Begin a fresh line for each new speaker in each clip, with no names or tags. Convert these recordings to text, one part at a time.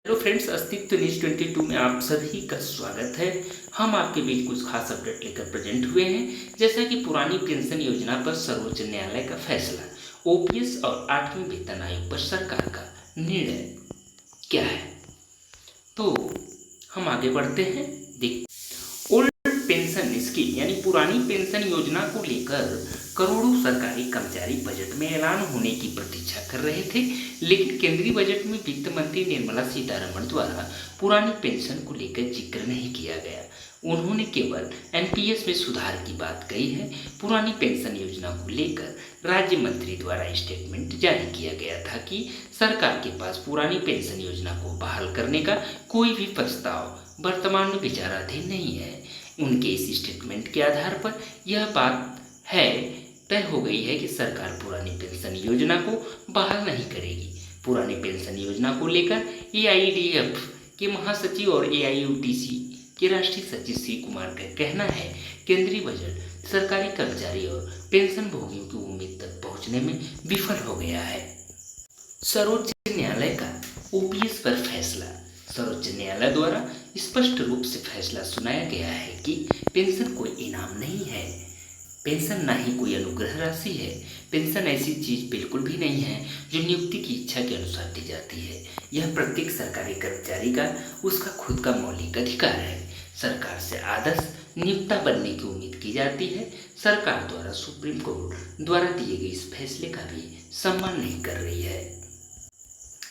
Hello friends, अस्तित्व news 22 में आप सभी का स्वागत है। हम आपके बीच कुछ खास अपडेट लेकर प्रेजेंट हुए हैं। जैसा कि पुरानी पेंशन योजना पर सर्वोच्च न्यायालय का फैसला, ओपीएस और 8वीं वेतन आयोग पर सरकार का निर्णय क्या है, तो हम आगे बढ़ते हैं। ओल्ड पेंशन स्कीम यानी पुरानी पेंशन योजना को लेकर करोड़ों सरकारी कर्मचारी बजट में ऐलान होने की प्रतीक्षा कर रहे थे, लेकिन केंद्रीय बजट में वित्त मंत्री निर्मला सीतारमण द्वारा पुरानी पेंशन को लेकर जिक्र नहीं किया गया। उन्होंने केवल एनपीएस में सुधार की बात कही है। पुरानी पेंशन योजना को लेकर राज्य मंत्री द्वारा स्टेटमेंट जारी किया गया था कि सरकार के पास पुरानी पेंशन योजना को बहाल करने का कोई भी प्रस्ताव वर्तमान में विचाराधीन नहीं है। उनके इस स्टेटमेंट के आधार पर यह बात तय हो गई है कि सरकार पुरानी पेंशन योजना को बहाल नहीं करेगी। पुरानी पेंशन योजना को लेकर एआईडीएफ के महासचिव और एआईयूटीसी के राष्ट्रीय सचिव श्री कुमार का कहना है, केंद्रीय बजट सरकारी कर्मचारी और पेंशन भोगियों की उम्मीद तक पहुंचने में विफल हो गया है। सर्वोच्च न्यायालय का ओपीएस पर फैसला। सर्वोच्च न्यायालय द्वारा स्पष्ट रूप से फैसला सुनाया गया है कि पेंशन कोई इनाम नहीं है, पेंशन ना ही कोई अनुग्रह राशि है। पेंशन ऐसी चीज बिल्कुल भी नहीं है जो नियुक्ति की इच्छा के अनुसार दी जाती है। यह प्रत्येक सरकारी कर्मचारी का उसका खुद का मौलिक अधिकार है। सरकार से आदर्श नियोक्ता बनने की उम्मीद की जाती है। सरकार द्वारा सुप्रीम कोर्ट द्वारा दिए गए इस फैसले का भी सम्मान नहीं कर रही है।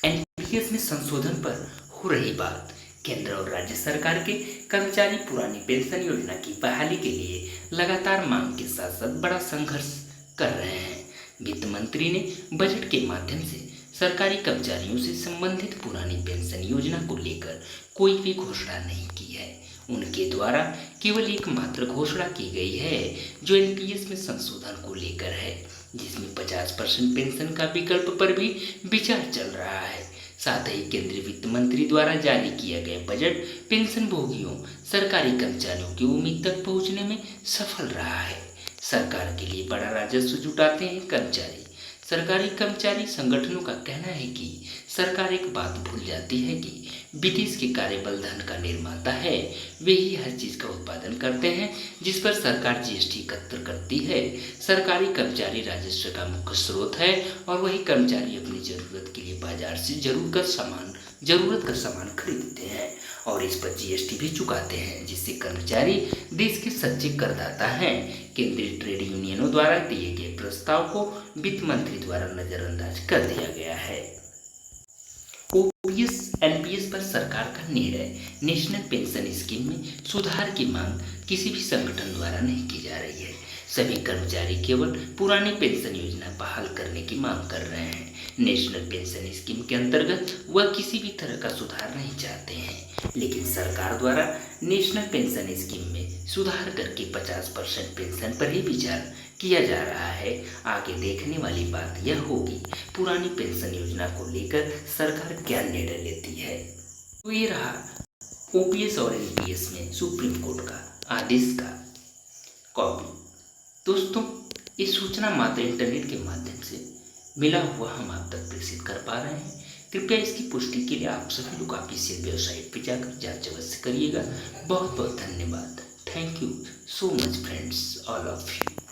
एनपीएस में संशोधन पर हो रही बात। केंद्र और राज्य सरकार के कर्मचारी पुरानी पेंशन योजना की बहाली के लिए लगातार मांग के साथ साथ बड़ा संघर्ष कर रहे हैं। वित्त मंत्री ने बजट के माध्यम से सरकारी कर्मचारियों से संबंधित पुरानी पेंशन योजना को लेकर कोई भी घोषणा नहीं की है। उनके द्वारा केवल एकमात्र घोषणा की गई है जो एनपीएस में संशोधन को लेकर है, जिसमें 50% पेंशन का विकल्प पर भी विचार चल रहा है। साथ ही केंद्रीय वित्त मंत्री द्वारा जारी किया गया बजट पेंशन भोगियों सरकारी कर्मचारियों की उम्मीद तक पहुंचने में सफल रहा है। सरकार के लिए बड़ा राजस्व जुटाते हैं कर्मचारी। सरकारी कर्मचारी संगठनों का कहना है कि सरकार एक बात भूल जाती है कि विदेश के कार्यबल धन का निर्माता है। वे ही हर चीज का उत्पादन करते हैं जिस पर सरकार जीएसटी एकत्र करती है। सरकारी कर्मचारी राजस्व का मुख्य स्रोत है और वही कर्मचारी अपनी जरूरत के लिए बाजार से जरूरत का सामान खरीदते हैं और इस पर जीएसटी भी चुकाते हैं, जिससे कर्मचारी देश के सच्चे करदाता हैं। केंद्रीय ट्रेड यूनियनों द्वारा दिए गए प्रस्ताव को वित्त मंत्री द्वारा नजरअंदाज कर दिया गया है। ओपीएस एनपीएस पर सरकार का निर्णय। नेशनल पेंशन स्कीम में सुधार की मांग किसी भी संगठन द्वारा नहीं की जा रही है। सभी कर्मचारी केवल पुरानी पेंशन योजना बहाल करने की मांग कर रहे हैं। नेशनल पेंशन स्कीम के अंतर्गत वह किसी भी तरह का सुधार नहीं चाहते हैं, लेकिन सरकार द्वारा नेशनल पेंशन स्कीम में सुधार करके 50% पेंशन पर ही विचार किया जा रहा है। आगे देखने वाली बात यह होगी पुरानी पेंशन योजना को लेकर सरकार क्या निर्णय लेती है। तो ये रहा ओपीएस और एनपीएस में सुप्रीम कोर्ट का आदेश का कॉपी। दोस्तों, ये सूचना मात्र इंटरनेट के माध्यम से मिला हुआ हम आप तक प्रेषित कर पा रहे हैं। कृपया इसकी पुष्टि के लिए आप सभी लोग ऑफिशियल वेबसाइट पर जाकर जांच अवश्य करिएगा। बहुत बहुत धन्यवाद। Thank you so much friends, all of you.